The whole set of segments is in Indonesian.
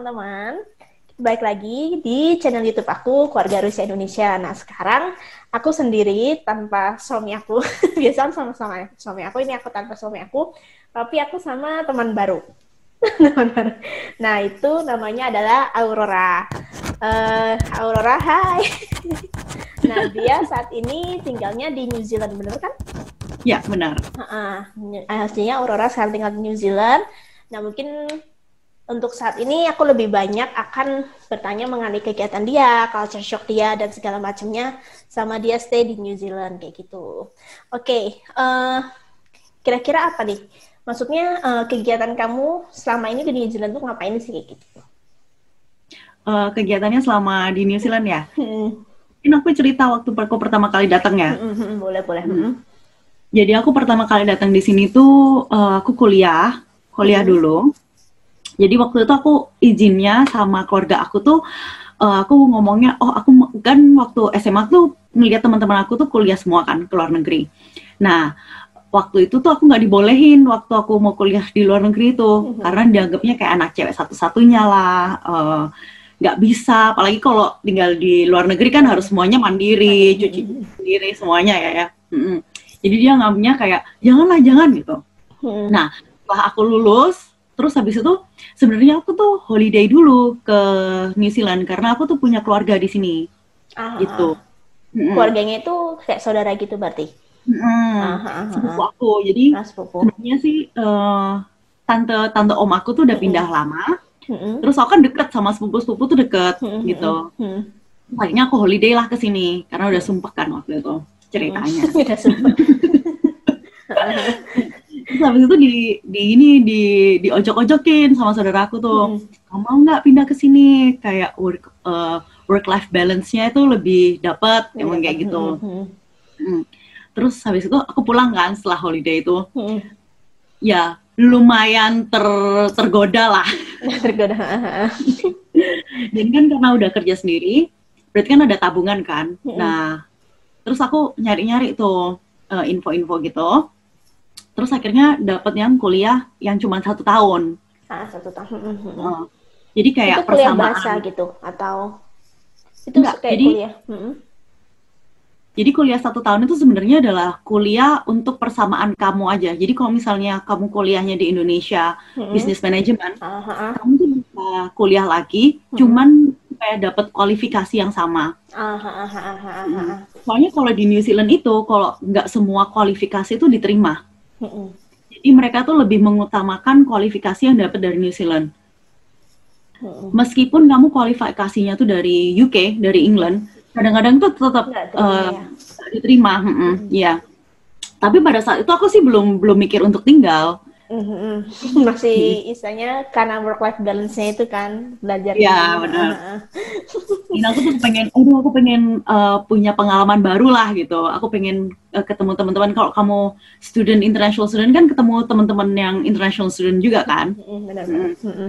teman-teman. Baik lagi di channel YouTube aku, Keluarga Rusia Indonesia. Nah, sekarang aku sendiri tanpa suami aku. Biasanya sama-sama suami aku, ini aku tanpa suami aku. Tapi aku sama teman baru. Teman baru. Nah, itu namanya adalah Aurora. Aurora, hai. Nah, dia saat ini tinggalnya di New Zealand, bener kan? Ya, benar. Aslinya Aurora sekarang tinggal di New Zealand. Nah, mungkin untuk saat ini aku lebih banyak akan bertanya mengenai kegiatan dia, culture shock dia, dan segala macamnya sama dia stay di New Zealand kayak gitu. Oke, kira-kira apa nih? Maksudnya kegiatan kamu selama ini di New Zealand tuh ngapain sih kayak gitu? Kegiatannya selama di New Zealand ya? Mungkin aku cerita waktu aku pertama kali datang ya. Boleh. Jadi aku pertama kali datang di sini tuh aku kuliah dulu. Jadi waktu itu aku izinnya sama keluarga aku tuh, aku ngomongnya, aku kan waktu SMA tuh ngeliat teman-teman aku tuh kuliah semua kan ke luar negeri. Nah, waktu itu tuh aku nggak dibolehin waktu aku mau kuliah di luar negeri itu, karena dianggapnya kayak anak cewek satu-satunya lah, nggak bisa. Apalagi kalau tinggal di luar negeri kan harus semuanya mandiri, cuci sendiri semuanya ya. Jadi dia nganggapnya kayak jangan gitu. Nah, setelah aku lulus, terus habis itu sebenarnya aku tuh holiday dulu ke New Zealand karena aku tuh punya keluarga di sini. Gitu. Keluarganya itu kayak saudara gitu berarti? Sepupu aku. Jadi sebenarnya sih tante om aku tuh udah pindah lama. Terus aku kan deket sama sepupu-sepupu tuh deket gitu. Akhirnya aku holiday lah ke sini karena udah sumpah kan waktu itu ceritanya. Udah sumpah. Terus habis itu di ojok-ojokin sama saudara aku tuh, kamu mau nggak pindah ke sini, kayak work life balance-nya itu lebih dapat, emang kayak gitu. Terus habis itu aku pulang kan setelah holiday itu, ya lumayan tergoda lah. Tergoda. Jadi kan karena udah kerja sendiri, berarti kan ada tabungan kan. Nah, terus aku nyari-nyari tuh info-info gitu. Terus akhirnya dapet yang kuliah yang cuma 1 tahun. 1 tahun. Jadi kayak itu kuliah persamaan. bahasa gitu atau itu enggak, kayak jadi, kuliah? Jadi kuliah 1 tahun itu sebenarnya adalah kuliah untuk persamaan kamu aja. Jadi kalau misalnya kamu kuliahnya di Indonesia, business management, kamu tuh bisa kuliah lagi, cuman supaya dapat kualifikasi yang sama. Soalnya kalau di New Zealand itu, kalau nggak semua kualifikasi itu diterima. Jadi mereka tuh lebih mengutamakan kualifikasi yang dapat dari New Zealand. Meskipun kamu kualifikasinya tuh dari UK, dari England, kadang-kadang tuh tetap diterima. Ya. Tapi pada saat itu aku sih belum mikir untuk tinggal. Masih istilahnya karena work life balance-nya itu kan belajar. Iya, benar. Dan aku tuh pengen punya pengalaman baru lah gitu. Aku pengen ketemu teman-teman. Kalau kamu international student kan ketemu teman-teman yang international student juga kan. Benar.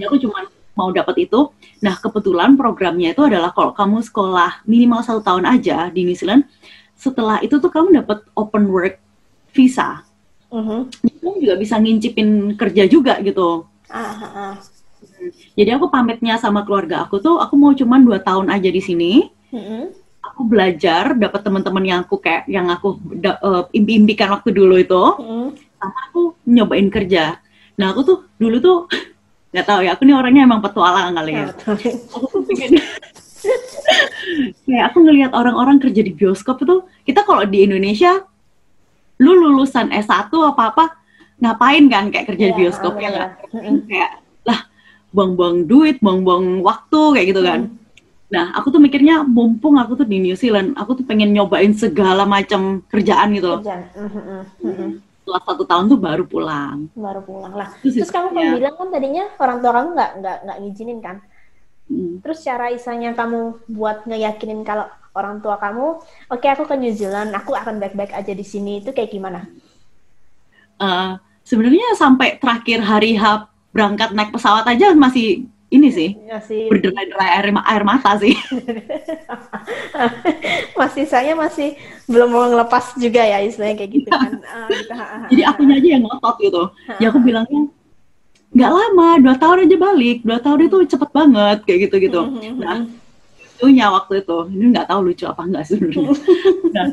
Aku cuma mau dapat itu. Nah, kebetulan programnya itu adalah kalau kamu sekolah minimal 1 tahun aja di New Zealand, setelah itu tuh kamu dapat open work visa. Kamu juga bisa ngincipin kerja juga gitu. Jadi aku pamitnya sama keluarga aku tuh, aku mau cuman 2 tahun aja di sini. Aku belajar, dapat teman-teman yang aku impikan waktu dulu itu, sama aku nyobain kerja. Nah aku tuh dulu tuh nggak tahu ya, aku nih orangnya emang petualang kali ya. Aku tuh pengen kayak aku ngelihat orang-orang kerja di bioskop itu, kita kalau di Indonesia lu lulusan S1 apa-apa, ngapain kan kayak kerja di bioskop ya nggak? Kayak, lah, buang-buang duit, buang-buang waktu, kayak gitu kan. Nah, aku tuh mikirnya, mumpung aku tuh di New Zealand, aku tuh pengen nyobain segala macam kerjaan gitu loh. Setelah 1 tahun tuh baru pulang. Baru pulang lah. Terus kamu bilang kan tadinya orang tua kamu nggak ngizinin kan? Terus cara isanya kamu buat ngeyakinin kalau orang tua kamu, oke, aku ke New Zealand, aku akan baik-baik aja di sini, itu kayak gimana? Sebenarnya sampai terakhir hari H berangkat naik pesawat aja masih ini sih, berderai-derai air mata sih. Saya masih belum mau ngelepas juga ya istilahnya kayak gitu kan. Jadi akunya aja yang ngotot gitu. Ya aku bilangnya, nggak lama, 2 tahun aja balik. 2 tahun itu cepet banget kayak gitu-gitu. Nah, lucunya waktu itu, ini nggak tahu lucu apa nggak sebenarnya. Nah,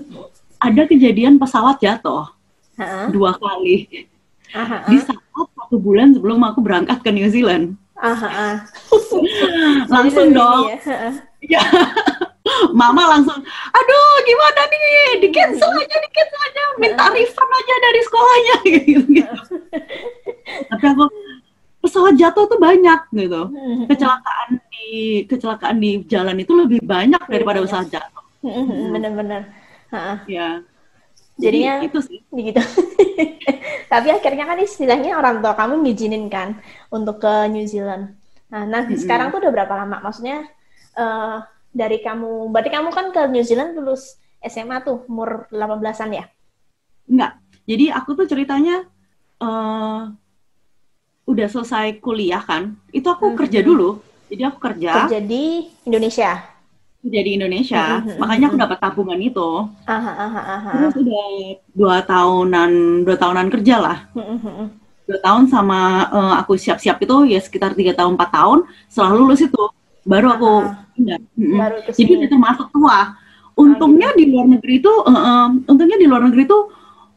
ada kejadian pesawat jatuh 2 kali di saat 1 bulan sebelum aku berangkat ke New Zealand. Langsung dong. Ya. Mama langsung, aduh gimana nih, di cancel aja, minta refund aja dari sekolahnya gitu. Tapi aku, pesawat jatuh tuh banyak gitu, kecelakaan di jalan itu lebih banyak daripada pesawat jatuh. Bener-bener. Ya, jadinya itu sih gitu. Tapi akhirnya kan istilahnya orang tua kamu ngizinin kan untuk ke New Zealand. Nah sekarang tuh udah berapa lama? Maksudnya dari kamu, berarti kamu kan ke New Zealand lulus SMA tuh umur 18-an ya? Enggak. Jadi aku tuh ceritanya udah selesai kuliah kan, itu aku kerja dulu. Jadi aku kerja di Indonesia. Jadi Indonesia, makanya aku dapat tabungan itu. Terus udah 2 tahunan kerja lah. 2 tahun sama aku siap-siap itu ya sekitar 3 tahun 4 tahun. Setelah lulus itu baru aku pindah. Jadi udah termasuk tua. Untungnya di luar negeri itu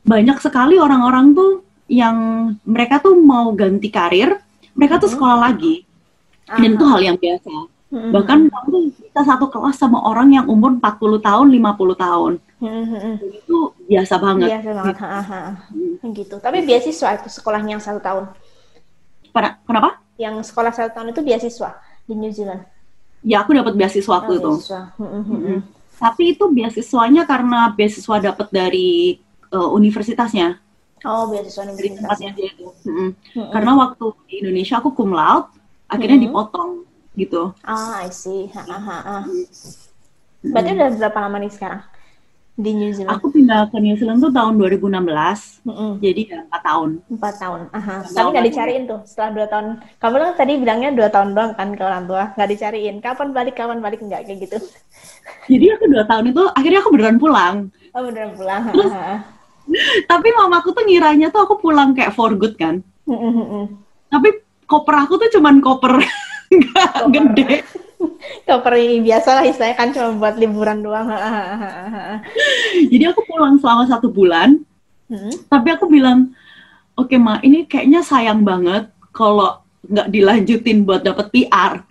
banyak sekali orang-orang tuh yang mereka tuh mau ganti karir, mereka tuh sekolah lagi. Dan itu hal yang biasa. Bahkan kamu tuh bisa satu kelas sama orang yang umur 40 tahun, 50 tahun. Itu biasa banget. Biasa banget. Gitu. Tapi beasiswa itu sekolahnya yang 1 tahun. Kenapa? Yang sekolah 1 tahun itu beasiswa di New Zealand. Ya, aku dapat beasiswa waktu itu. Tapi itu beasiswanya karena beasiswa dapat dari universitasnya. Oh, beasiswa universitasnya. Karena waktu di Indonesia aku cum laude, akhirnya dipotong. Gitu. I see. Berarti udah berapa lama nih sekarang di New Zealand? Aku pindah ke New Zealand tuh tahun 2016, jadi ya 4 tahun. 4 tahun. Tapi nggak dicariin tuh setelah 2 tahun. Kamu kan tadi bilangnya 2 tahun doang kan ke orang tua, nggak dicariin. Kapan balik nggak kayak gitu? Jadi aku 2 tahun itu akhirnya aku beneran pulang. Oh beneran pulang. Terus, tapi mamaku tuh ngiranya tuh aku pulang kayak for good kan. Tapi koper aku tuh cuman koper nggak gede. Koper biasa lah istilahnya kan cuma buat liburan doang. Jadi aku pulang selama 1 bulan. Tapi aku bilang, oke Ma, ini kayaknya sayang banget kalau nggak dilanjutin buat dapet PR.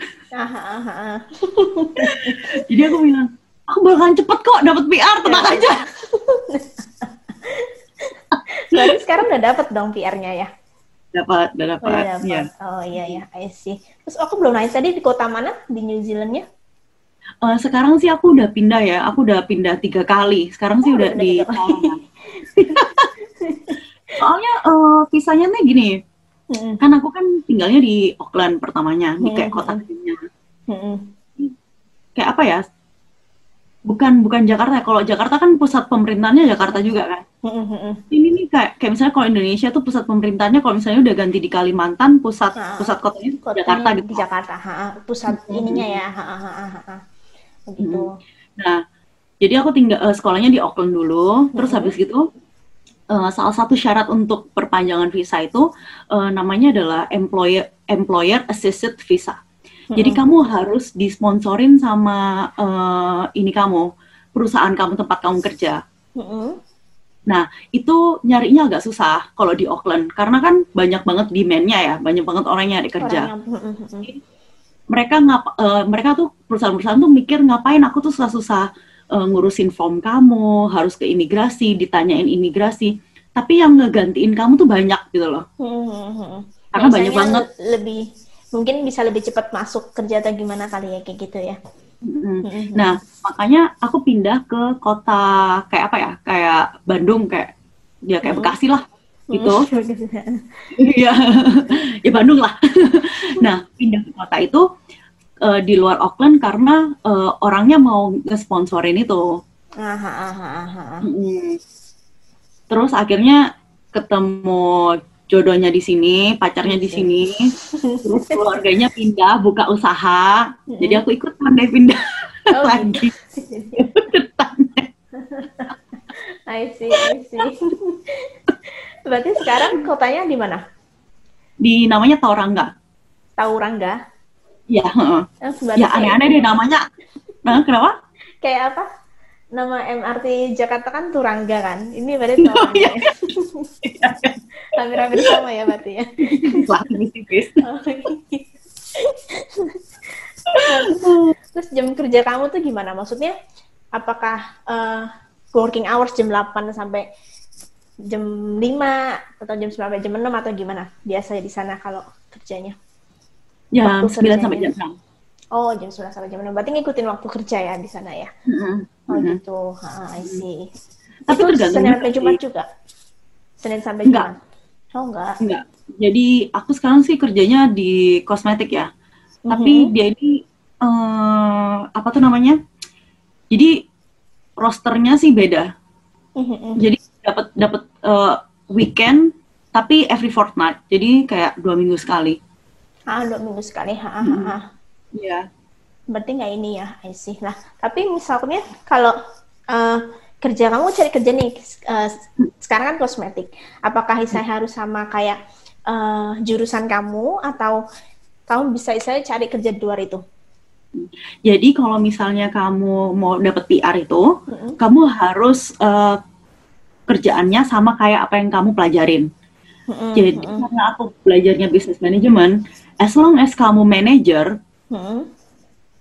Jadi aku bilang, aku bakalan cepet kok dapet PR, tenang aja. Berarti sekarang udah dapet dong PR-nya ya? Udah dapat. Ya. Oh iya, I see. Terus aku belum nanya tadi di kota mana di New Zealandnya? Sekarang sih aku udah pindah ya. Aku udah pindah 3 kali. Sekarang sih udah di Soalnya kisahnya nih gini. Kan aku kan tinggalnya di Auckland pertamanya, di kayak kota kecilnya. Kayak apa ya? Bukan Jakarta. Kalau Jakarta kan pusat pemerintahannya Jakarta juga kan. Ini nih kayak misalnya kalau Indonesia tuh pusat pemerintahnya kalau misalnya udah ganti di Kalimantan, pusat kotanya Jakarta gitu. Di Jakarta, pusat ininya ya. Begitu. Nah, jadi aku sekolahnya di Auckland dulu, terus habis gitu salah satu syarat untuk perpanjangan visa itu namanya adalah employer assisted visa. Jadi kamu harus disponsorin sama perusahaan kamu tempat kamu kerja. Nah, itu nyarinya agak susah kalau di Auckland karena kan banyak banget demand-nya ya, banyak banget orang yang nyari kerja. Mereka tuh perusahaan-perusahaan tuh mikir ngapain aku tuh susah-susah ngurusin form kamu, harus ke imigrasi, ditanyain imigrasi. Tapi yang ngegantiin kamu tuh banyak gitu loh. Karena banyak banget mungkin bisa lebih cepat masuk kerja atau gimana kali ya kayak gitu ya. Nah, makanya aku pindah ke kota kayak apa ya? Kayak Bandung kayak Bekasi lah gitu. Iya. Ya Bandung lah. Nah, pindah ke kota itu di luar Auckland karena orangnya mau nge-sponsorin itu. Terus akhirnya ketemu jodohnya di sini, pacarnya di sini, terus keluarganya pindah, buka usaha, jadi aku ikutan deh pindah lagi. I see. Berarti sekarang kotanya di mana? di namanya Taurangga. Taurangga. Ya, ya aneh-aneh deh namanya. Nah, kenapa? Kayak apa? Nama MRT Jakarta kan Turangga kan? Ini berarti Taurangga ya? Hampir-hampir sama ya berarti ya? Lah, tipis-tipis. Terus jam kerja kamu tuh gimana? Maksudnya apakah working hours jam 8 sampai jam 5 atau jam 9 sampai jam 6 atau gimana? Biasanya di sana kalau kerjanya? Jam 9 sampai jam 6. Oh, jam 9 sampai jam 6. Berarti ngikutin waktu kerja ya di sana ya? Oh gitu. I see. Tapi itu tergantung Senin sampai Jumat juga? Senin sampai Jumat? Oh enggak. Enggak. Jadi aku sekarang sih kerjanya di kosmetik ya. Tapi dia ini apa tuh namanya? Jadi rosternya sih beda. Jadi dapat weekend tapi every fortnight. Jadi kayak 2 minggu sekali. 2 minggu sekali. Iya. Berarti nggak ini ya, I see. Nah, tapi misalnya kalau kerja kamu cari kerja nih, sekarang kan kosmetik. Apakah saya harus sama kayak jurusan kamu atau kamu bisa cari kerja di luar itu? Jadi kalau misalnya kamu mau dapat PR itu, kamu harus kerjaannya sama kayak apa yang kamu pelajarin. Jadi karena aku belajarnya business management, as long as kamu manager,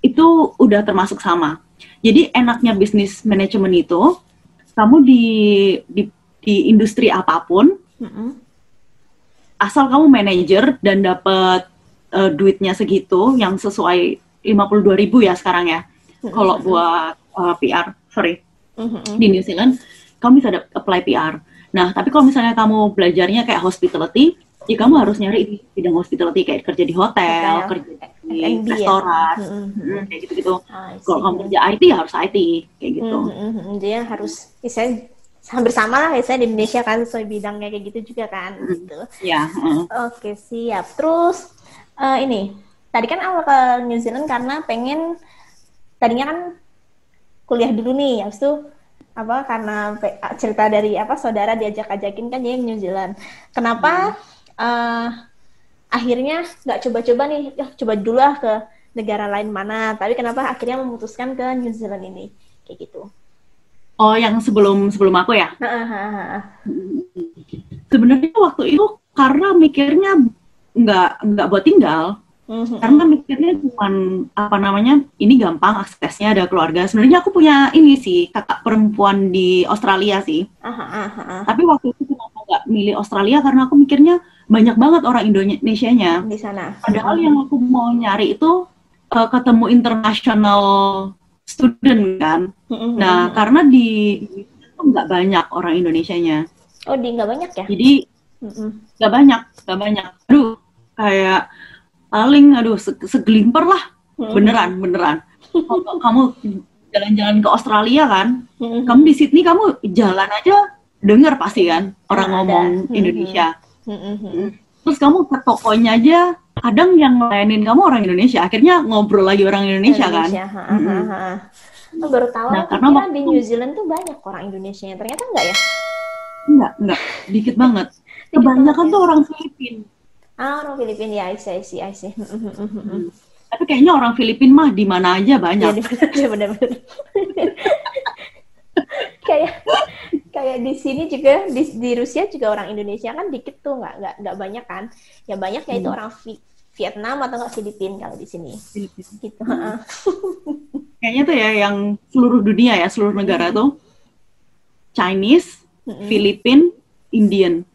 itu udah termasuk sama. Jadi enaknya business management itu, kamu di industri apapun, asal kamu manager dan dapat duitnya segitu, yang sesuai 52.000 ya sekarang ya. Kalau buat PR, di New Zealand, kamu bisa apply PR. Nah, tapi kalau misalnya kamu belajarnya kayak hospitality, ya kamu harus nyari di bidang hospitality, kayak kerja di hotel, kerja di restoran, kayak gitu-gitu. Kalau kamu kerja IT, ya harus IT, kayak gitu. Dia harus, misalnya hampir sama lah, misalnya di Indonesia kan, sesuai bidangnya kayak gitu juga kan. Gitu. Ya. Oke, siap. Terus, ini, tadi kan awal ke New Zealand karena tadinya kan kuliah dulu nih, habis itu karena cerita dari saudara diajak-ajakin kan dia New Zealand. Kenapa akhirnya nggak coba-coba nih, coba dulu lah ke negara lain mana, tapi kenapa akhirnya memutuskan ke New Zealand ini, kayak gitu. Oh, yang sebelum aku ya? Sebenarnya waktu itu karena mikirnya nggak buat tinggal. Karena mikirnya cuman ini gampang aksesnya, ada keluarga. Sebenarnya aku punya ini sih, kakak perempuan di Australia sih. Tapi waktu itu kenapa nggak milih Australia, karena aku mikirnya banyak banget orang Indonesianya di sana. Padahal yang aku mau nyari itu ketemu international student kan. Nah, karena di itu nggak banyak orang Indonesianya. Oh, nggak banyak ya? Jadi nggak banyak. Aduh, kayak paling segelimper lah, beneran. Kalau kamu jalan-jalan ke Australia kan, kamu di Sydney kamu jalan aja denger pasti kan orang ngomong Indonesia. Terus kamu ke tokonya aja kadang yang ngelayanin kamu orang Indonesia, akhirnya ngobrol lagi orang Indonesia. Kan. Baru tahu, nah, karena di New Zealand tuh banyak orang Indonesia, ternyata enggak ya? Enggak, dikit banget. Kebanyakan tuh orang Filipina. Orang Filipina ya, I see. Tapi kayaknya orang Filipina mah di mana aja banyak. Ya, benar-benar. kayak di sini juga di Rusia juga orang Indonesia kan dikit tuh, nggak banyak kan. Ya banyak ya itu orang Vietnam atau nggak Filipina kalau di sini. Gitu. Kayaknya tuh ya yang seluruh dunia ya, seluruh negara tuh Chinese, Filipina, Indian.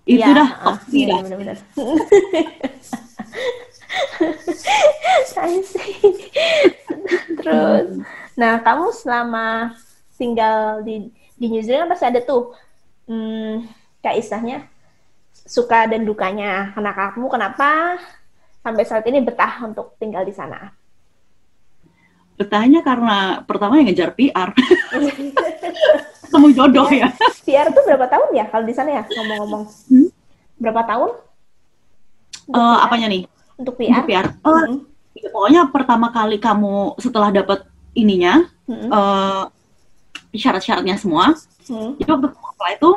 Itu dah top 3. Benar-benar. Terus, nah kamu selama tinggal di New Zealand pasti ada tuh kayak istilahnya suka dan dukanya. Kamu kenapa sampai saat ini betah untuk tinggal di sana? Betahnya karena pertama yang ngejar PR. Temu jodoh ya. PR tuh berapa tahun ya kalau di sana ya, ngomong-ngomong? Berapa tahun? Apanya nih? Untuk PR? Pokoknya pertama kali kamu setelah dapat ininya, syarat-syaratnya semua, jadi waktu kamu apply itu,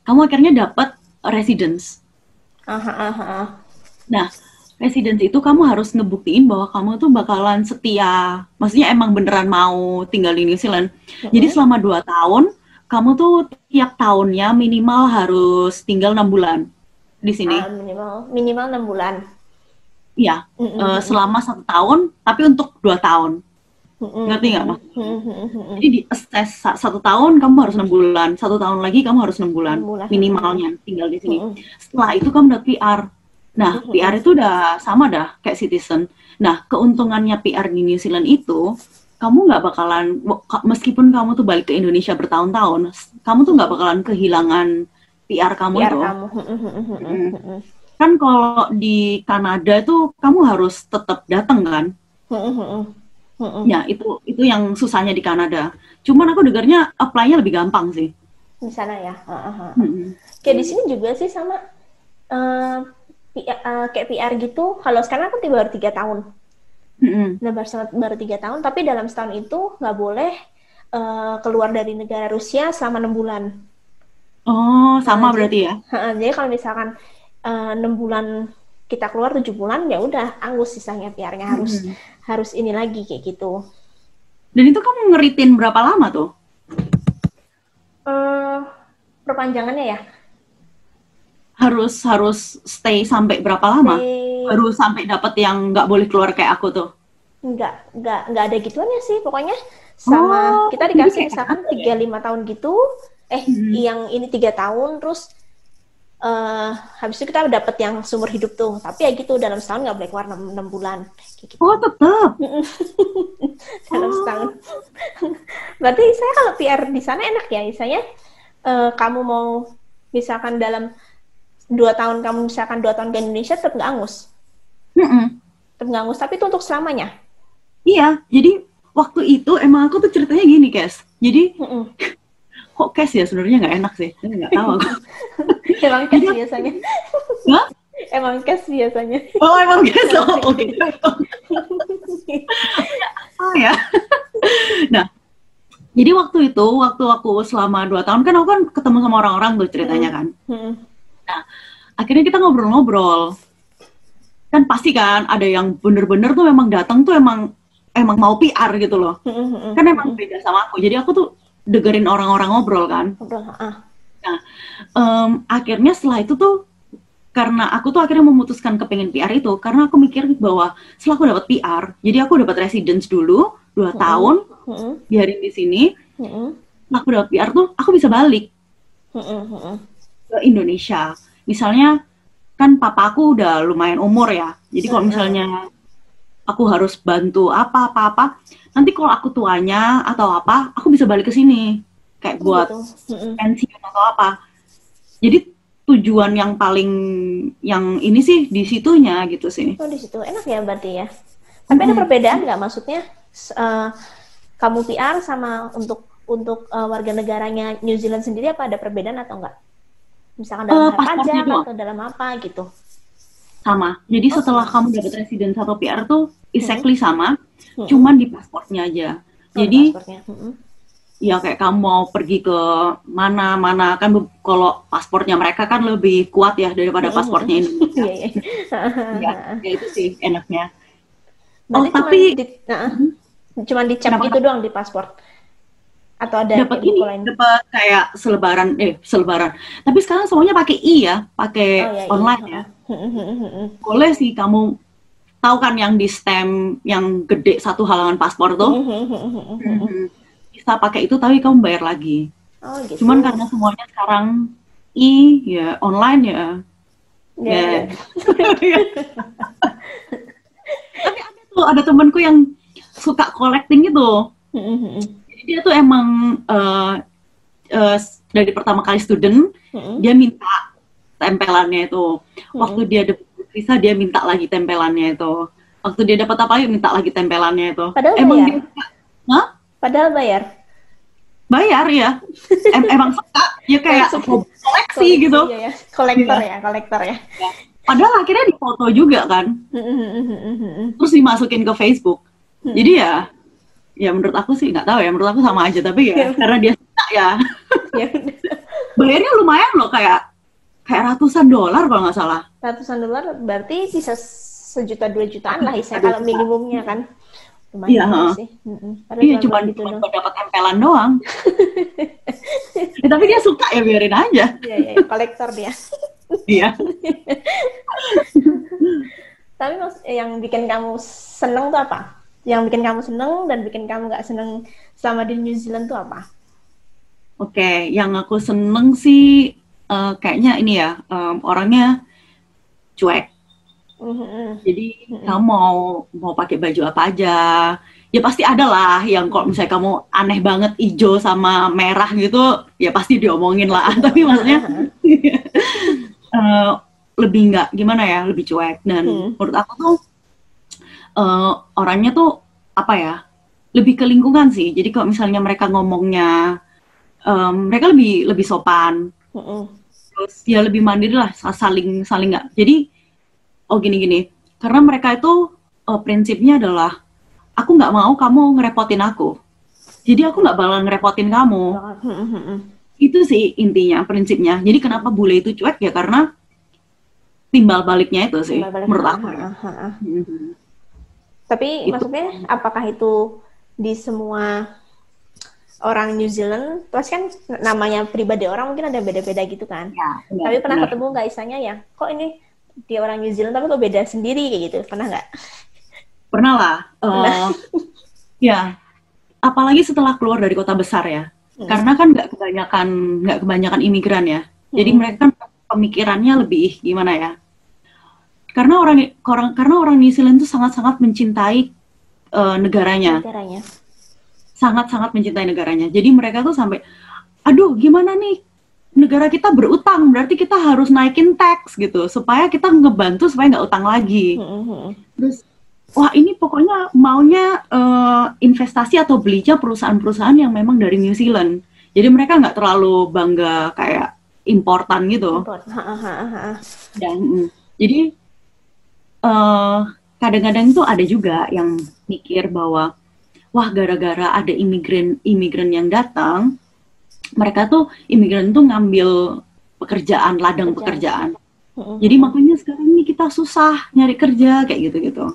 kamu akhirnya dapat residence. Aha, aha. Nah, residency itu kamu harus ngebuktiin bahwa kamu tuh bakalan setia. Maksudnya emang beneran mau tinggal di New Zealand. Jadi selama 2 tahun, kamu tuh tiap tahunnya minimal harus tinggal 6 bulan di sini. Minimal 6 bulan. Iya, selama 1 tahun, tapi untuk 2 tahun. Ngerti nggak, Mas? Jadi di assess 1 tahun kamu harus 6 bulan, 1 tahun lagi kamu harus 6 bulan, minimalnya tinggal di sini. Setelah itu kamu udah PR. Nah, PR itu udah sama dah kayak citizen. Nah, keuntungannya PR di New Zealand itu, kamu nggak bakalan, meskipun kamu tuh balik ke Indonesia bertahun-tahun, kamu tuh nggak bakalan kehilangan PR kamu itu. Kan kalau di Kanada itu kamu harus tetap datang kan? Ya, itu yang susahnya di Kanada. Cuman aku dengarnya apply-nya lebih gampang sih. Di sana ya. Kayak di sini juga sih sama kayak PR gitu. Kalau sekarang aku baru 3 tahun. Nah, baru 3 tahun, tapi dalam setahun itu nggak boleh keluar dari negara Rusia selama 6 bulan. Oh, sama berarti ya? Jadi kalau misalkan 6 bulan kita keluar 7 bulan, ya udah angus sisanya PR-nya harus ini lagi kayak gitu. Dan itu kamu ngeritin berapa lama tuh? Perpanjangannya ya? Harus stay sampai berapa lama? Baru sampai dapat yang nggak boleh keluar kayak aku tuh? Nggak ada gituannya sih, pokoknya sama kita dikasih misalkan 3-5 tahun gitu, yang ini 3 tahun, terus habis itu kita dapat yang seumur hidup tuh, tapi ya gitu dalam setahun nggak boleh keluar 6 bulan. Gitu. Oh tetap? Dalam setahun. Berarti saya kalau PR di sana enak ya, misalnya kamu mau misalkan dalam 2 tahun kamu misalkan 2 tahun ke Indonesia tetap nggak angus. Tetap nggak angus, tapi itu untuk selamanya. Iya, jadi waktu itu emang aku tuh ceritanya gini, Kes. Jadi kok Kes ya sebenarnya nggak enak sih, nggak tahu aku. Emang Kes biasanya. Hah? Emang Kes biasanya. Oh emang Kes, oke. Oh ya. Nah, jadi waktu aku selama 2 tahun kan aku kan ketemu sama orang-orang tuh ceritanya kan. Nah, akhirnya kita ngobrol-ngobrol. Kan pasti kan ada yang bener-bener tuh memang datang tuh emang mau PR gitu loh. Kan emang beda sama aku. Jadi aku tuh dengerin orang-orang ngobrol kan. Nah, akhirnya setelah itu tuh, karena aku tuh akhirnya memutuskan kepengen PR itu, karena aku mikir bahwa setelah aku dapat PR, jadi aku dapat residence dulu, 2 tahun, biarin di sini, setelah aku dapat PR tuh, aku bisa balik ke Indonesia. Misalnya, kan papa aku udah lumayan umur ya, jadi kalau misalnya aku harus bantu apa-apa, nanti kalau aku tuanya atau apa, aku bisa balik ke sini, kayak buat pensiun atau apa. Jadi tujuan yang paling yang ini sih di situnya gitu sih. Oh di situ enak ya berarti ya. Tapi ada perbedaan nggak, maksudnya kamu PR sama untuk warga negaranya New Zealand sendiri, apa ada perbedaan atau enggak? Misalkan dalam hal pajak atau dalam apa gitu? Sama. Jadi setelah kamu dapat residence atau PR tuh exactly sama, cuman di pasportnya aja. Jadi ya kayak kamu mau pergi ke mana-mana kan, kalau pasportnya mereka kan lebih kuat ya daripada pasportnya Indonesia. Ya itu sih enaknya. Berarti tapi cuman dicap gitu doang di paspor? Atau ada dapat ini, dapat kayak selebaran. Tapi sekarang semuanya pakai ya, pakai online ya. Boleh sih kamu tahu kan yang di stamp yang gede 1 halaman paspor tuh. Bisa pakai itu, tapi kamu bayar lagi. Gitu. Cuman karena semuanya sekarang ya online ya. Tapi ada temanku yang suka collecting itu. Jadi dia tuh emang dari pertama kali student, dia minta tempelannya itu. Waktu dia dapat visa, dia minta lagi tempelannya itu. Waktu dia dapat apa, minta lagi tempelannya itu. Padahal emang bayar. Hah? Padahal bayar ya. Emang suka ya, kayak koleksi gitu. Iya, ya. Kolektor ya. Padahal akhirnya difoto juga kan. Terus dimasukin ke Facebook. Jadi ya menurut aku sih nggak tahu ya, menurut aku sama aja, tapi ya karena dia suka ya. Bayarnya lumayan loh, kayak kayak ratusan dolar kalau nggak salah. Ratusan dolar berarti bisa 1 juta 2 jutaan lah istilahnya kalau 1 juta. minimumnya kan. Iya, Lumayan juga sih. Padahal iya cuma gitu doang. dapat tempelan doang. Ya, tapi dia suka ya biarin aja. Iya, iya, kolektor dia. Iya. Tapi yang bikin kamu seneng tuh apa? Yang bikin kamu seneng dan bikin kamu nggak seneng selama di New Zealand tuh apa? Oke, yang aku seneng sih kayaknya ini ya, orangnya cuek. Jadi kamu mau pakai baju apa aja, ya pasti ada lah yang kalau misalnya kamu aneh banget hijau sama merah gitu, ya pasti diomongin lah. Tapi maksudnya lebih nggak gimana ya, lebih cuek. Dan menurut aku tuh orangnya tuh apa ya, lebih ke lingkungan sih. Jadi kalau misalnya mereka ngomongnya mereka lebih sopan, terus ya lebih mandiri lah, saling nggak. Jadi gini, karena mereka itu prinsipnya adalah aku nggak mau kamu ngerepotin aku, jadi aku nggak bakal ngerepotin kamu. Itu sih intinya, prinsipnya. Jadi kenapa bule itu cuek ya karena timbal baliknya itu sih, menurut aku. Tapi maksudnya apakah itu di semua orang New Zealand? Terus kan namanya pribadi orang mungkin ada beda-beda gitu kan. Ya, benar, tapi pernah ketemu nggak istilahnya ya, kok ini dia orang New Zealand tapi kok beda sendiri kayak gitu? Pernah nggak? Pernah lah. Ya, apalagi setelah keluar dari kota besar ya. Karena kan nggak kebanyakan imigran ya. Jadi mereka kan pemikirannya lebih gimana ya? Karena orang New Zealand itu sangat-sangat mencintai negaranya. Sangat-sangat mencintai negaranya. Jadi mereka tuh sampai, aduh gimana nih, negara kita berutang, berarti kita harus naikin tax gitu, supaya kita ngebantu supaya nggak utang lagi. Terus, wah ini pokoknya maunya investasi atau belinya perusahaan-perusahaan yang memang dari New Zealand. Jadi mereka nggak terlalu bangga kayak importan gitu. Dan jadi kadang-kadang tuh ada juga yang mikir bahwa wah gara-gara ada imigran yang datang, mereka tuh imigran tuh ngambil ladang pekerjaan. Jadi makanya sekarang ini kita susah nyari kerja kayak gitu-gitu.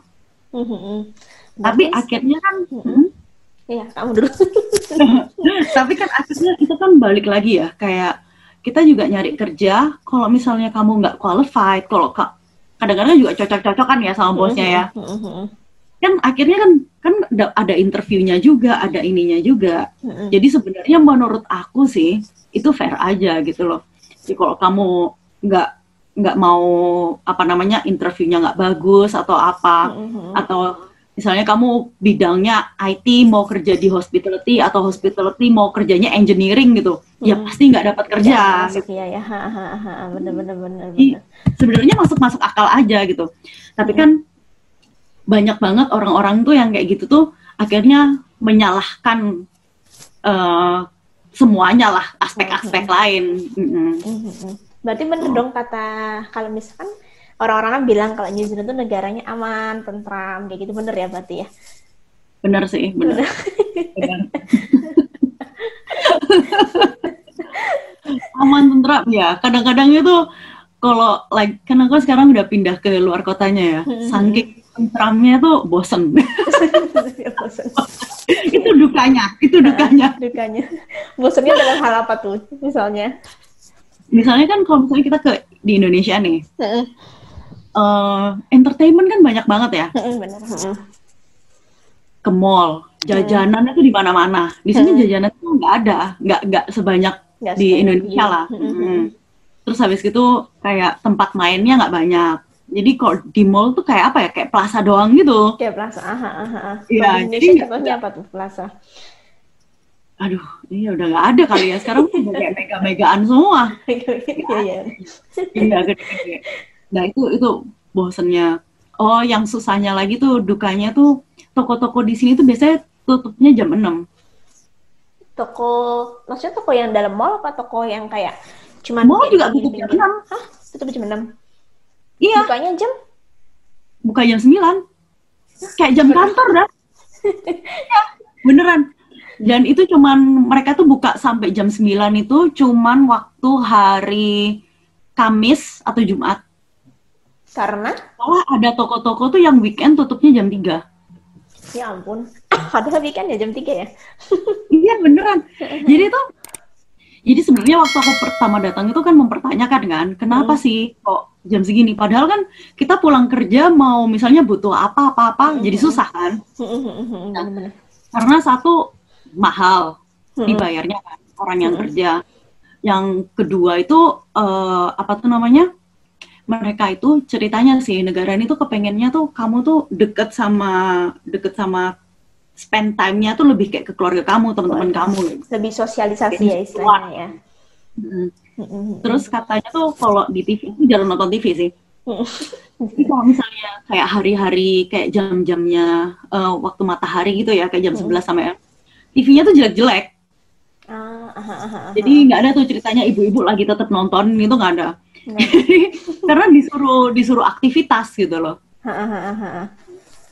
Tapi akhirnya kan, iya kamu dulu. Tapi kan akhirnya itu kan balik lagi ya, kayak kita juga nyari kerja. Kalau misalnya kamu nggak qualified, kalau kadang-kadang juga cocok-cocokan ya sama bosnya ya. Kan akhirnya kan ada interviewnya juga, ada ininya juga. Jadi sebenarnya menurut aku sih itu fair aja gitu loh. Jadi kalau kamu nggak mau interviewnya nggak bagus atau apa, atau misalnya kamu bidangnya IT mau kerja di hospitality atau hospitality mau kerjanya engineering gitu, ya pasti nggak dapat kerja. Ya, bener. Sebenarnya masuk akal aja gitu. Tapi kan banyak banget orang-orang tuh yang kayak gitu tuh akhirnya menyalahkan semuanya lah, aspek-aspek lain. Berarti bener dong kata, kalau misalkan orang-orang bilang kalau New Zealand tuh negaranya aman, tentram, kayak gitu, bener ya berarti ya? Bener sih, bener. Aman, tentram ya. Kadang-kadang itu kalau kan aku sekarang udah pindah ke luar kotanya ya, saking tentramnya tuh bosen. Itu dukanya. Bosennya dalam hal apa tuh misalnya? Misalnya kan kalau misalnya kita di Indonesia nih, entertainment kan banyak banget ya. Bener. Ke mall, jajanannya tuh di mana-mana. Di sini jajanan tuh nggak sebanyak di Indonesia lah. Terus habis gitu kayak tempat mainnya nggak banyak. Jadi kalau di mall tuh kayak apa ya? Kayak plaza doang gitu. Kayak plaza. Iya. Jadi contohnya apa tuh plaza? Aduh, ini udah nggak ada kali ya. Sekarang udah kayak mega-megaan semua. Iya. Iya, gede-gede. Nah itu bosennya. Oh, yang susahnya lagi tuh, dukanya tuh toko-toko di sini tuh biasanya tutupnya jam 6. Maksudnya toko yang dalam mall apa toko yang kayak cuman mall juga tutup jam 6. Hah? Tutup jam 6? Iya. Bukanya jam? Buka jam 9. Kayak jam kantor dah. Ya, beneran. Dan itu mereka tuh buka sampai jam 9 itu cuman waktu hari Kamis atau Jumat. Karena? Soalnya ada toko-toko tuh yang weekend tutupnya jam 3. Ya ampun. Padahal weekend ya jam 3 ya? Iya beneran. Jadi sebenarnya waktu aku pertama datang itu kan mempertanyakan kan, kenapa sih kok jam segini? Padahal kan kita pulang kerja mau misalnya butuh apa-apa, jadi susah kan? Bener-bener. Karena satu, mahal dibayarnya kan, orang yang kerja. Yang kedua itu, mereka itu ceritanya sih, negara ini tuh kepengennya tuh kamu tuh deket sama spend time-nya tuh lebih kayak ke keluarga kamu, teman-teman kamu. Lebih sosialisasi ya istilahnya ya. Terus katanya tuh kalau di TV, itu jarang nonton TV sih. Jadi kalau misalnya kayak hari-hari, kayak jam-jamnya waktu matahari gitu ya, kayak jam 11 sampai TV-nya tuh jelek-jelek. Jadi nggak ada tuh ceritanya ibu-ibu lagi tetap nonton, gitu nggak ada. Karena disuruh aktivitas gitu loh.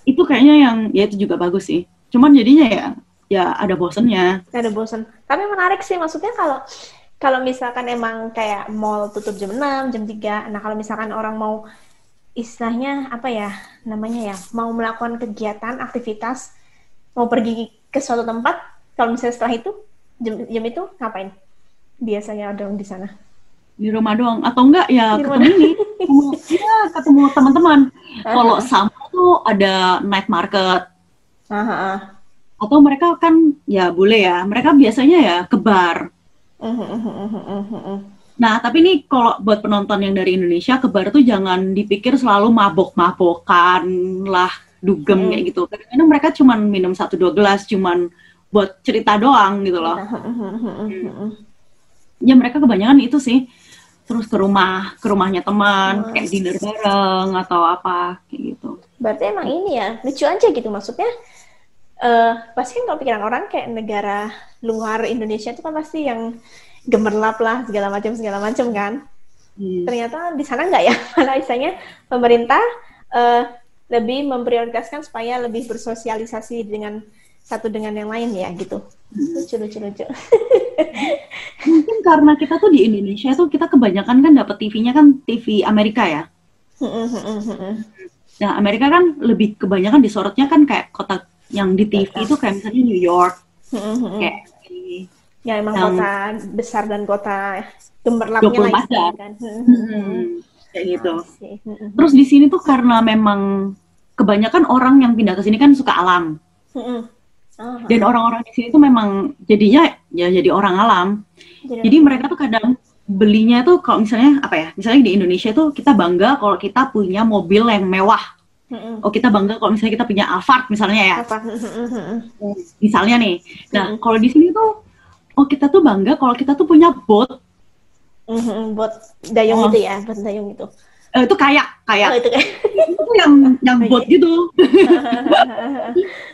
Itu kayaknya yang, ya itu juga bagus sih. Cuman jadinya ya ada bosennya. Ada bosen. Tapi menarik sih, maksudnya kalau misalkan emang kayak mall tutup jam 6, jam 3, nah kalau misalkan orang mau istilahnya apa ya namanya ya, mau melakukan kegiatan, aktivitas, mau pergi ke suatu tempat, kalau misalnya setelah itu, jam itu ngapain? Biasanya ada di sana. Di rumah doang, atau enggak ya ketemu teman-teman. Kalau sama tuh ada night market. Atau mereka kan ya boleh ya, mereka biasanya ya ke bar. Nah, tapi nih kalau buat penonton yang dari Indonesia, ke bar tuh jangan dipikir selalu mabok-mabokan lah, dugem kayak gitu. Karena mereka cuman minum 1-2 gelas, cuman buat cerita doang gitu loh. Ya mereka kebanyakan itu sih. Terus ke rumahnya teman, kayak dinner bareng atau apa kayak gitu. Berarti emang ini ya, lucu aja gitu maksudnya. Pasti kan kalau pikiran orang kayak negara luar Indonesia itu kan pasti yang gemerlap lah segala macam kan. Ternyata di sana enggak ya, malah misalnya pemerintah lebih memprioritaskan supaya lebih bersosialisasi dengan satu dengan yang lain ya gitu. Lucu. Mungkin karena kita tuh di Indonesia tuh kita kebanyakan kan dapat TV-nya kan TV Amerika ya. Nah Amerika kan lebih kebanyakan disorotnya kan kayak kota yang di TV itu kayak misalnya New York, kayak ya emang kota besar dan kota gemerlapnya lah kan. Kayak gitu. Terus di sini tuh karena memang kebanyakan orang yang pindah ke sini kan suka alam. Dan orang-orang di sini tuh memang jadinya ya jadi orang alam. Jadi mereka tuh kadang belinya tuh kalau misalnya apa ya? Misalnya di Indonesia tuh kita bangga kalau kita punya mobil yang mewah. Oh kita bangga kalau misalnya kita punya Alphard misalnya ya. Misalnya nih. Nah kalau di sini tuh kita tuh bangga kalau kita tuh punya boat. Boat dayung itu ya, boat dayung itu. Itu kayak itu itu yang boat gitu.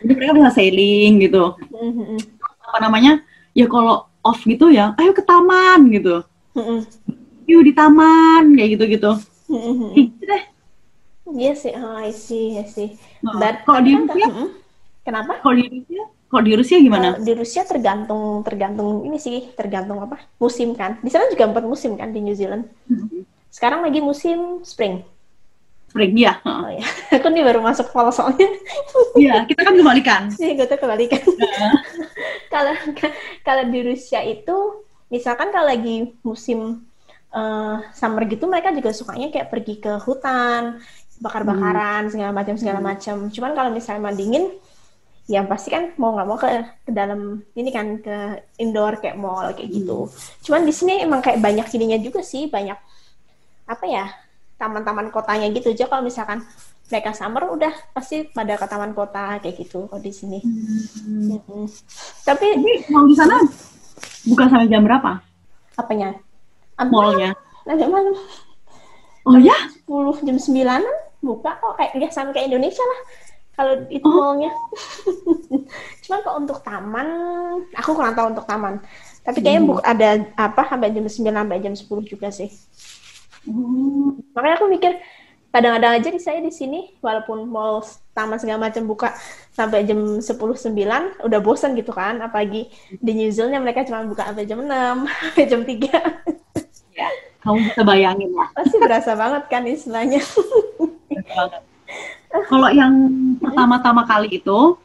Jadi mereka bisa sailing gitu. Apa namanya? Ya kalau off gitu ya, ayo ke taman gitu. Yuk di taman kayak gitu-gitu. Gitu deh. Iya sih, I see. Kalau di Rusia, kenapa? Kalau di Rusia gimana? Di Rusia tergantung ini sih, tergantung apa? Musim kan. Di sana juga 4 musim kan di New Zealand. Sekarang lagi musim spring. Spring ya. Oh ya, aku nih baru masuk fall soalnya. Iya, kita kan kebalikan. Iya, gue tuh kebalikan. Kalau di Rusia itu, misalkan kalau lagi musim summer gitu, mereka juga sukanya kayak pergi ke hutan, bakar-bakaran segala macam. Cuman kalau misalnya dingin, ya pasti kan mau nggak mau ke dalam ini kan ke indoor kayak mall kayak gitu. Cuman di sini emang kayak banyak ininya juga sih, banyak apa ya taman-taman kotanya gitu aja. Kalau misalkan mereka summer udah pasti pada ke taman kota kayak gitu kalau di sini. Tapi mau di sana buka sampai jam berapa? Apanya? Mallnya? Nanti malam. Oh ya? 10 jam 9-an buka kok kayak ya sama kayak Indonesia lah. Kalau itu mallnya. Cuman kalau untuk taman, aku kurang tahu untuk taman. Tapi kayaknya ada apa sampai jam 9 sampai jam 10 juga sih. Makanya aku mikir kadang-kadang aja saya di sini walaupun mall taman segala macam buka sampai jam 10-9 udah bosan gitu kan, apalagi di New Zealand mereka cuma buka sampai jam 6 sampai jam 3. Ya. Kamu bisa bayangin lah. Pasti berasa banget kan istilahnya. Berasa banget. Kalau yang pertama-tama kali itu,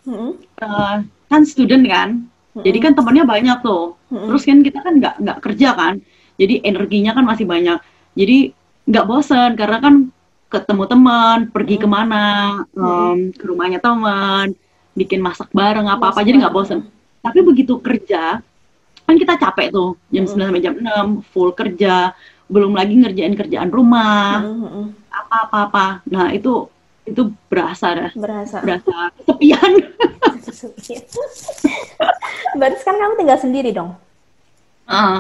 kan student kan, jadi kan temannya banyak tuh. Terus kan kita kan nggak kerja kan, jadi energinya kan masih banyak. Jadi nggak bosen karena kan ketemu teman, pergi kemana, ke rumahnya teman, bikin masak bareng apa-apa, jadi nggak bosen. Tapi begitu kerja, kan kita capek tuh, jam 9 sampai jam 6, full kerja, belum lagi ngerjain kerjaan rumah, apa-apa. Nah itu berasa dah. Berasa kesepian. Berarti sekarang kamu tinggal sendiri dong?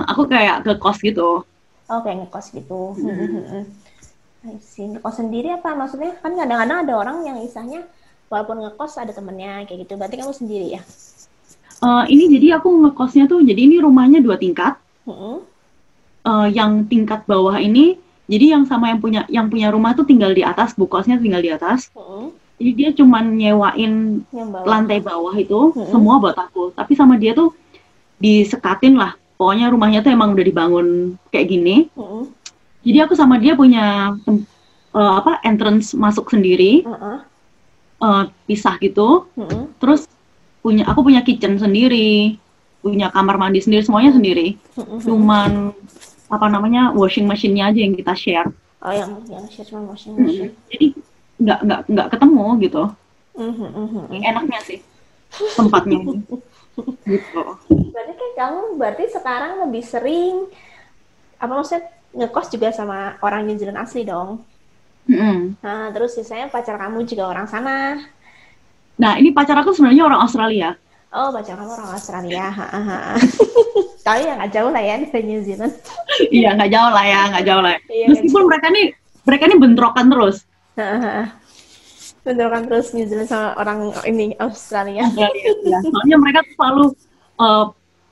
Aku kayak ke kos gitu. Oh, kayak ngekos gitu. Ngekos sendiri apa? Maksudnya kan kadang-kadang ada orang yang istilahnya walaupun ngekos ada temennya kayak gitu. Berarti kamu sendiri ya? Ini jadi aku ngekosnya tuh, jadi ini rumahnya 2 tingkat. Yang tingkat bawah ini, jadi yang punya rumah tuh tinggal di atas, bu kosnya tinggal di atas. Jadi dia cuman nyewain lantai bawah itu semua buat aku. Tapi sama dia tuh disekatin lah. Pokoknya rumahnya tuh emang udah dibangun kayak gini. Jadi aku sama dia punya entrance masuk sendiri, pisah gitu. Terus aku punya kitchen sendiri, punya kamar mandi sendiri, semuanya sendiri. Cuman washing machine-nya aja yang kita share. Oh, yang share cuma washing machine. Jadi nggak ketemu gitu. Enaknya sih tempatnya gitu. Berarti kan kamu sekarang lebih sering maksudnya ngekos juga sama orang New Zealand asli dong. Nah, terus sisanya pacar kamu juga orang sana. Nah, ini pacar aku sebenarnya orang Australia. Oh, pacar kamu orang Australia. Tapi ya nggak jauh lah ya dari New Zealand. Iya, nggak jauh lah ya. Meskipun mereka ini bentrokan terus. Bentrokan terus New Zealand sama orang ini Australia. Ya. Soalnya mereka tuh selalu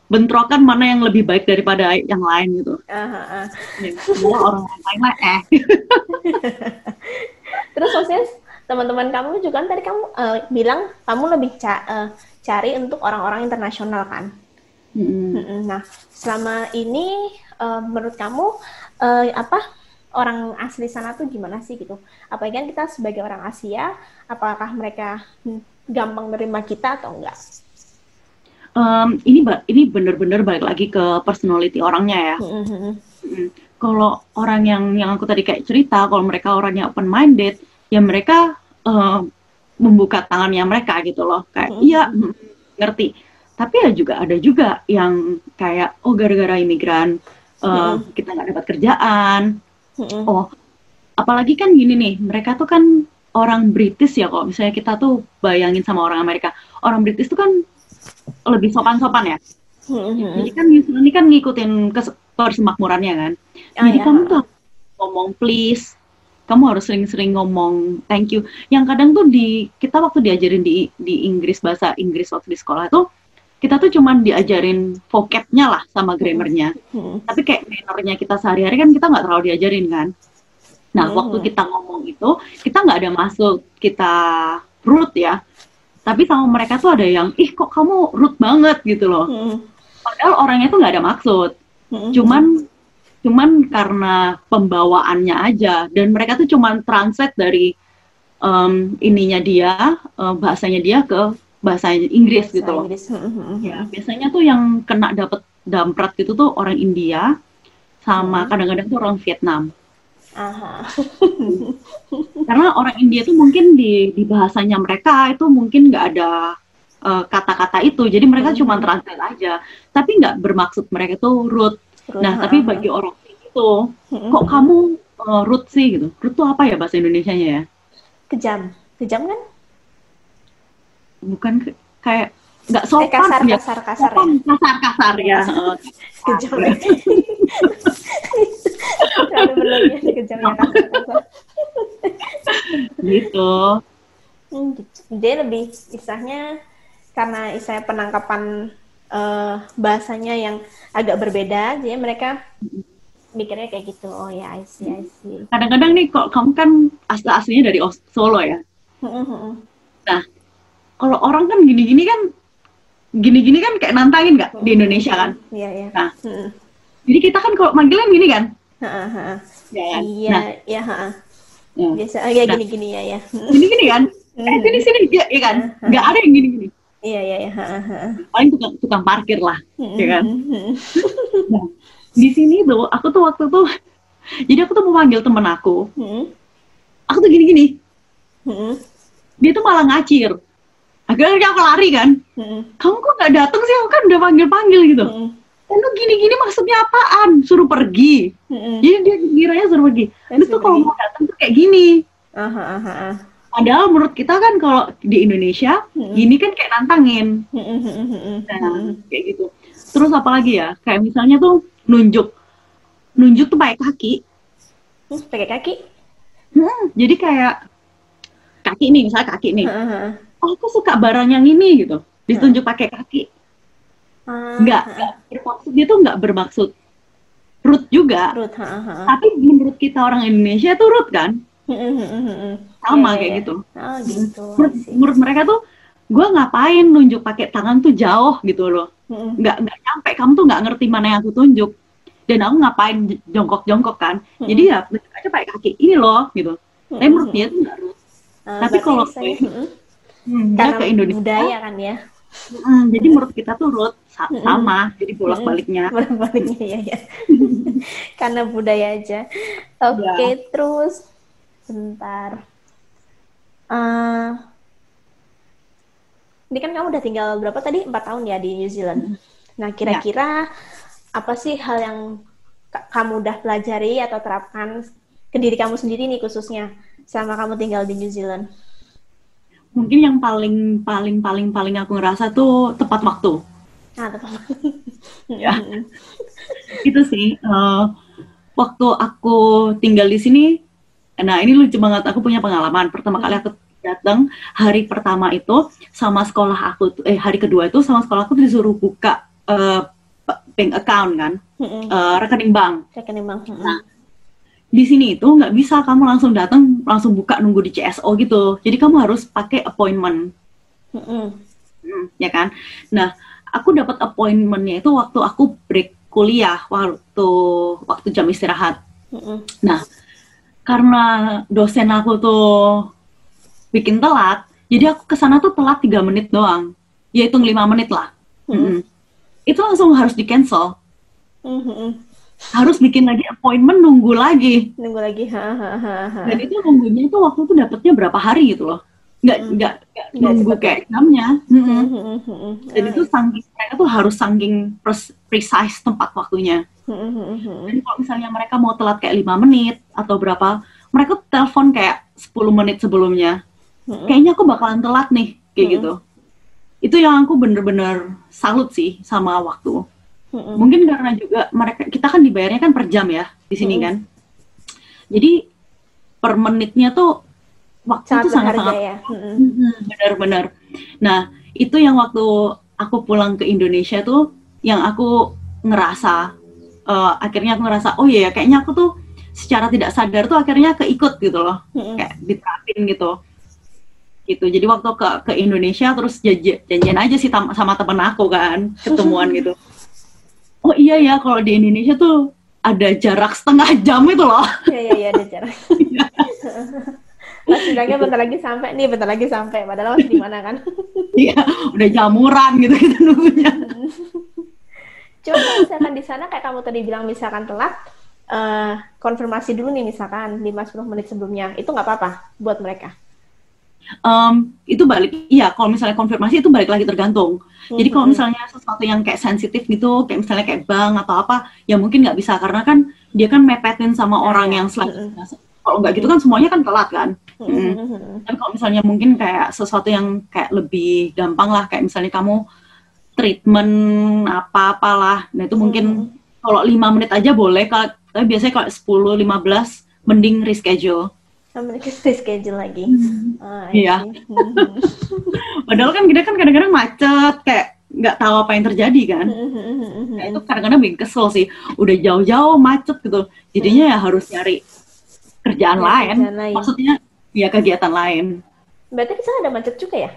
bentrokan mana yang lebih baik daripada yang lain gitu. Orang lain lah. Terus maksudnya teman-teman kamu juga kan tadi kamu bilang kamu lebih cari untuk orang-orang internasional kan. Nah, selama ini menurut kamu orang asli sana tuh gimana sih gitu? Apalagi kan kita sebagai orang Asia, apakah mereka gampang nerima kita atau enggak? Ini benar-benar balik lagi ke personality orangnya ya. Kalau orang yang aku tadi kayak cerita, kalau mereka orangnya open minded, ya mereka membuka tangannya mereka gitu loh, kayak iya ngerti. Tapi ya ada juga yang kayak gara-gara imigran kita nggak dapat kerjaan. Apalagi kan gini nih, mereka tuh kan orang British ya, kalau misalnya kita tuh bayangin sama orang Amerika, orang British tuh kan lebih sopan-sopan ya. Jadi kan ini kan ngikutin persemakmurannya kan. Jadi kamu tuh ngomong please, kamu harus sering-sering ngomong thank you. Yang kadang tuh kita waktu diajarin di Inggris, bahasa Inggris waktu di sekolah tuh, kita tuh cuman diajarin vocabnya lah sama grammarnya. Tapi kayak mannernya kita sehari-hari kan kita nggak terlalu diajarin kan. Nah, waktu kita ngomong itu, kita nggak ada maksud kita rude ya. Tapi sama mereka tuh ada yang, kok kamu rude banget gitu loh. Padahal orangnya tuh nggak ada maksud. Cuman karena pembawaannya aja. Dan mereka tuh cuman translate dari ininya dia, bahasanya dia ke bahasa Inggris gitu loh. Ya, biasanya tuh yang kena dapet damprat gitu tuh orang India sama kadang-kadang tuh orang Vietnam. Karena orang India tuh mungkin di bahasanya mereka itu mungkin nggak ada kata-kata itu, jadi mereka cuma translate aja, tapi nggak bermaksud mereka tuh rude. Nah, tapi bagi orang itu, kok kamu rude sih gitu? Rude tuh apa ya bahasa Indonesianya ya? Kejam kan? Bukan kayak nggak sopan kasar ya. Kasar ya. Kejam. Bener-bener kejamnya kasar. Gitu. Dia lebih istilahnya karena istilahnya penangkapan bahasanya yang agak berbeda, jadi mereka mikirnya kayak gitu. Oh ya, I see. Kadang-kadang nih, kok kamu kan aslinya dari Solo ya. Nah, kalau orang kan gini-gini kan kayak nantangin nggak di Indonesia kan? Iya. Nah, jadi kita kan kalau manggilan gini kan, Heeh, heeh. ya kan? Iya, Nah, ya, heeh. ya. Biasa ya Nah, gini-gini ya ya. gini-gini kan? Sini-sini, ya kan? Nggak ada yang gini-gini. Iya, iya, iya, heeh, heeh. Paling tukang parkir lah, ya kan? Mhm, Nah, di sini tuh, aku tuh waktu tuh, jadi aku tuh mau manggil temen mhm, aku tuh gini-gini, mhm, dia tuh malah ngacir. Akhirnya aku lari kan, mhm, kamu kok nggak datang sih, aku kan udah panggil-panggil gitu. mhm, Lu gini-gini maksudnya apaan? Suruh pergi. mhm. Jadi dia kiranya suruh pergi. Lu Terus tuh kalau pergi. mau datang tuh kayak gini. Ah, ah, ah, ah. Padahal menurut kita kan kalau di Indonesia, Mhm, gini kan kayak nantangin. mhm, mhm, mhm, Nah, mhm. kayak gitu. Terus apa lagi ya? Kayak misalnya tuh nunjuk. Nunjuk tuh pakai kaki. Pakai kaki? Jadi kayak kaki nih, misalnya kaki nih. Heeh, heeh. Oh, aku suka barang yang ini gitu. Heeh. Ditunjuk pakai kaki. Ah, Nggak bermaksud, dia tuh nggak bermaksud rude juga. Ruth, heeh, heeh. Tapi menurut kita orang Indonesia tuh rude kan? Mhm, mhm, mhm. Iya, Sama iya, kayak iya. gitu. Oh, gitu. I see. Menurut mereka tuh, gue ngapain nunjuk pakai tangan tuh jauh gitu loh. Mhm, Nggak nyampe, kamu tuh nggak ngerti mana yang aku tunjuk. Dan aku ngapain jongkok-jongkok kan. Jadi mhm, ya tunjuk aja pakai kaki, ini loh gitu. Tapi mhm, menurut dia mhm. tuh nggak rude. Tapi Berarti kalau misalnya, dia karena ke Indonesia, budaya kan ya. jadi menurut kita tuh rude. Mhm, Sama, jadi mhm. bolak-baliknya. Bolak-baliknya ya ya. Karena budaya aja. Ya, Oke, terus bentar. Eh, ini kan kamu udah tinggal berapa tadi? 4 tahun ya di New Zealand. Nah, ya. kira-kira apa sih hal yang kamu udah pelajari atau terapkan ke diri kamu sendiri nih khususnya selama kamu tinggal di New Zealand? Mungkin yang paling aku ngerasa tuh tepat waktu. Nah, tepat. Ya, itu sih. Waktu aku tinggal di sini, nah ini lucu banget. Aku punya pengalaman. Pertama kali aku datang, hari pertama itu sama sekolah aku, hari kedua itu sama sekolah aku disuruh buka bank account kan, rekening bank. Rekening bank. Nah, di sini itu nggak bisa kamu langsung datang langsung buka nunggu di CSO gitu. Jadi kamu harus pakai appointment, ya kan? Nah, aku dapat appointmentnya itu waktu aku break kuliah, waktu jam istirahat. Nah, karena dosen aku tuh bikin telat, jadi aku kesana tuh telat 3 menit doang. Ya hitung 5 menit lah. Itu langsung harus di cancel. Harus bikin lagi appointment, nunggu lagi. Nunggu lagi. Dan itu nunggunya itu waktu itu dapetnya berapa hari gitu loh. Nggak nunggu kayak jamnya. Dan itu mereka tuh harus saking precise tempat waktunya. Dan kalau misalnya mereka mau telat kayak 5 menit atau berapa, mereka telepon kayak 10 menit sebelumnya. Kayaknya aku bakalan telat nih, kayak gitu. Itu yang aku bener-bener salut sih sama waktu. Mungkin karena juga kita kan dibayarnya kan per jam ya di sini kan. Jadi per menitnya tuh waktu itu sangat-sangat ya. Benar-benar. Nah, itu yang waktu aku pulang ke Indonesia tuh yang aku ngerasa akhirnya aku ngerasa oh iya kayaknya aku tuh secara tidak sadar tuh akhirnya keikut gitu loh. Kayak diterapin gitu. Gitu. Jadi waktu ke Indonesia terus janjian aja sih sama temen aku kan, ketemuan gitu. Oh iya ya, kalau di Indonesia tuh ada jarak setengah jam itu loh. Iya, ada jarak. Pas bilangnya bentar lagi sampai. Padahal masih di mana kan? Iya, udah jamuran gitu nunggunya. Coba misalkan di sana kayak kamu tadi bilang misalkan telat, konfirmasi dulu nih misalkan 5-10 menit sebelumnya. Itu nggak apa-apa buat mereka? Itu iya kalau misalnya konfirmasi itu balik lagi tergantung. Jadi kalau misalnya sesuatu yang kayak sensitif gitu, kayak misalnya kayak bank atau apa, ya mungkin nggak bisa karena kan dia kan mepetin sama orang yang selanjutnya. Kalau nggak gitu kan semuanya kan telat kan. Tapi kalau misalnya mungkin kayak sesuatu yang kayak lebih gampang lah, kayak misalnya kamu treatment apa-apalah, nah itu mungkin kalau 5 menit aja boleh, tapi biasanya kalau 10-15 mending reschedule. Mereka reschedule lagi. Iya. Padahal kan kita kan kadang-kadang macet, kayak nggak tahu apa yang terjadi kan. Nah, itu kadang-kadang bikin kesel sih. Udah jauh-jauh macet gitu. Jadinya ya harus nyari kerjaan lain. Maksudnya ya kegiatan lain. Berarti di sana ada macet juga ya?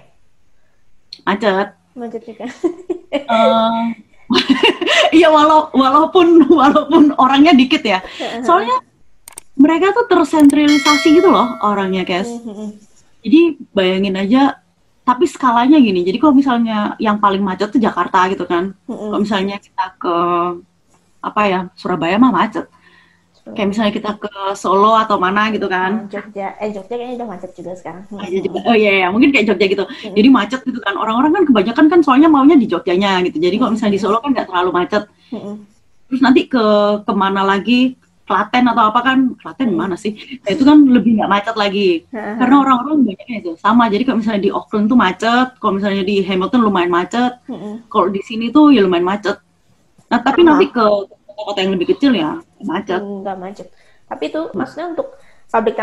Macet. Macet juga. Iya, walaupun orangnya dikit ya. Soalnya mereka tuh tersentralisasi gitu loh orangnya, Kes. Jadi bayangin aja, tapi skalanya gini. Jadi kalau misalnya yang paling macet tuh Jakarta gitu kan. Kalau misalnya kita ke apa ya, Surabaya mah macet. Kayak misalnya kita ke Solo atau mana gitu kan. Jogja kayaknya udah macet juga sekarang. Oh iya, mungkin kayak Jogja gitu. Jadi macet gitu kan. Orang-orang kan kebanyakan kan soalnya maunya di Jogjanya gitu. Jadi kalau misalnya di Solo kan nggak terlalu macet. Terus nanti kemana lagi, Klaten atau apa kan, Klaten mana sih? Nah, itu kan lebih nggak macet lagi. Karena orang-orang banyaknya itu sama. Jadi kalau misalnya di Auckland tuh macet, kalau misalnya di Hamilton lumayan macet, kalau di sini tuh ya lumayan macet. Nah, tapi nanti ke kota yang lebih kecil ya macet. Nggak macet. Tapi itu maksudnya untuk public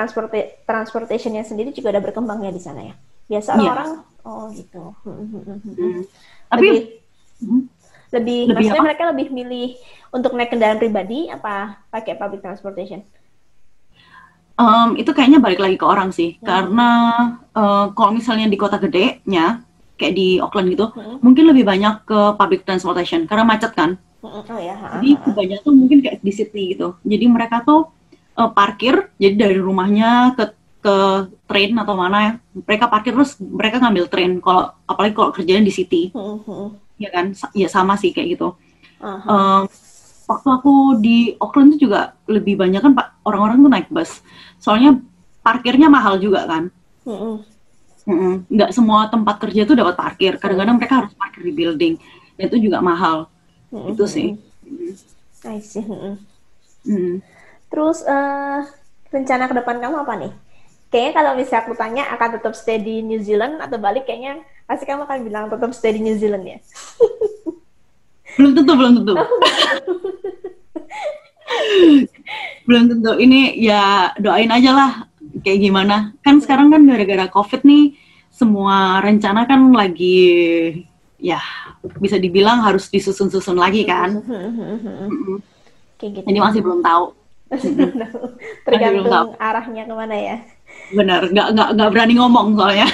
transportation-nya sendiri juga udah berkembang ya di sana ya. Biasa orang oh gitu. Tapi lebih maksudnya apa? Mereka lebih milih untuk naik kendaraan pribadi apa pakai public transportation? Itu kayaknya balik lagi ke orang sih. Karena kalau misalnya di kota gedenya kayak di Auckland gitu, mungkin lebih banyak ke public transportation karena macet kan. Jadi kebanyakan tuh mungkin kayak di Sydney gitu. Jadi mereka tuh parkir, jadi dari rumahnya ke train atau mana ya, mereka parkir terus mereka ngambil train. Kalau apalagi kalau kerjanya di city, ya kan, ya sama sih kayak gitu. Waktu aku di Auckland tuh juga lebih banyak kan orang-orang tuh naik bus. Soalnya parkirnya mahal juga kan. Nggak semua tempat kerja tuh dapat parkir. Kadang-kadang mereka harus parkir di building. Dan itu juga mahal. Itu sih. I see. Terus rencana ke depan kamu apa nih? Kayaknya kalau misalnya aku tanya akan tetap stay di New Zealand atau balik, kayaknya pasti kamu akan bilang tetap stay di New Zealand ya. Belum tentu. Belum tentu. Ini ya doain aja lah kayak gimana. Kan sekarang kan gara-gara COVID nih semua rencana kan lagi ya bisa dibilang harus disusun-susun lagi kan. Kayak gitu. Jadi masih belum tahu. Tergantung arahnya kemana ya. Benar, nggak berani ngomong soalnya.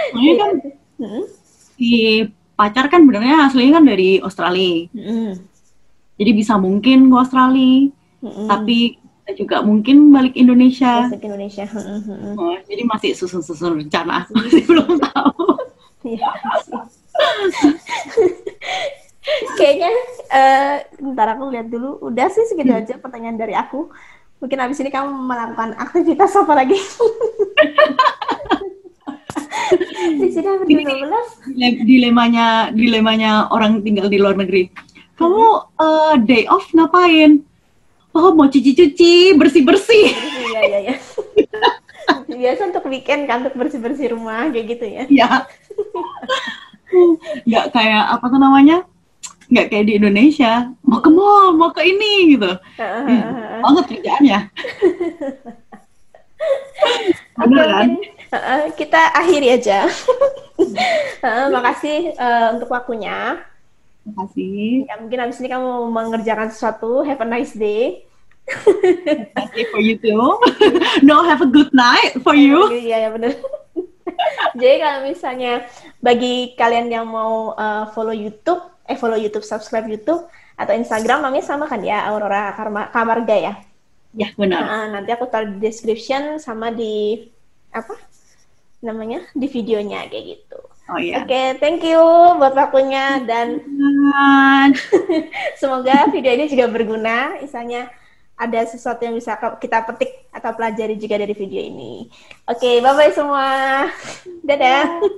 Soalnya kan si pacar kan benernya aslinya kan dari Australia. Jadi bisa mungkin ke Australia, tapi kita juga mungkin balik Indonesia. Jadi masih susun-susun rencana, masih belum tahu. Kayaknya bentar aku lihat dulu. Udah sih segitu aja pertanyaan dari aku. Mungkin habis ini kamu melakukan aktivitas apa lagi? Di sini hampir 12. Dilemanya orang tinggal di luar negeri. Kamu day off ngapain? Oh, mau cuci-cuci, bersih-bersih. Iya. Biasa untuk weekend kan, untuk bersih-bersih rumah kayak gitu ya. Iya. Nggak kayak apa tuh namanya? Nggak kayak di Indonesia, mau ke mall, mau ke ini gitu. Banget kerjaannya. Bener kan? Kita akhiri aja. Makasih untuk waktunya. Makasih. Ya, mungkin habis ini kamu mengerjakan sesuatu. Have a nice day. Nice day for you too. No, have a good night for you. Iya, benar. Jadi kalau misalnya bagi kalian yang mau follow YouTube, subscribe YouTube atau Instagram, namanya sama kan ya, Aurora Camarga ya? Ya, benar. Nanti aku taruh di description sama di di videonya kayak gitu. Oh iya. Oke, thank you buat waktunya dan semoga video ini juga berguna. Misalnya ada sesuatu yang bisa kita petik atau pelajari juga dari video ini. Oke, bye-bye semua. Dadah.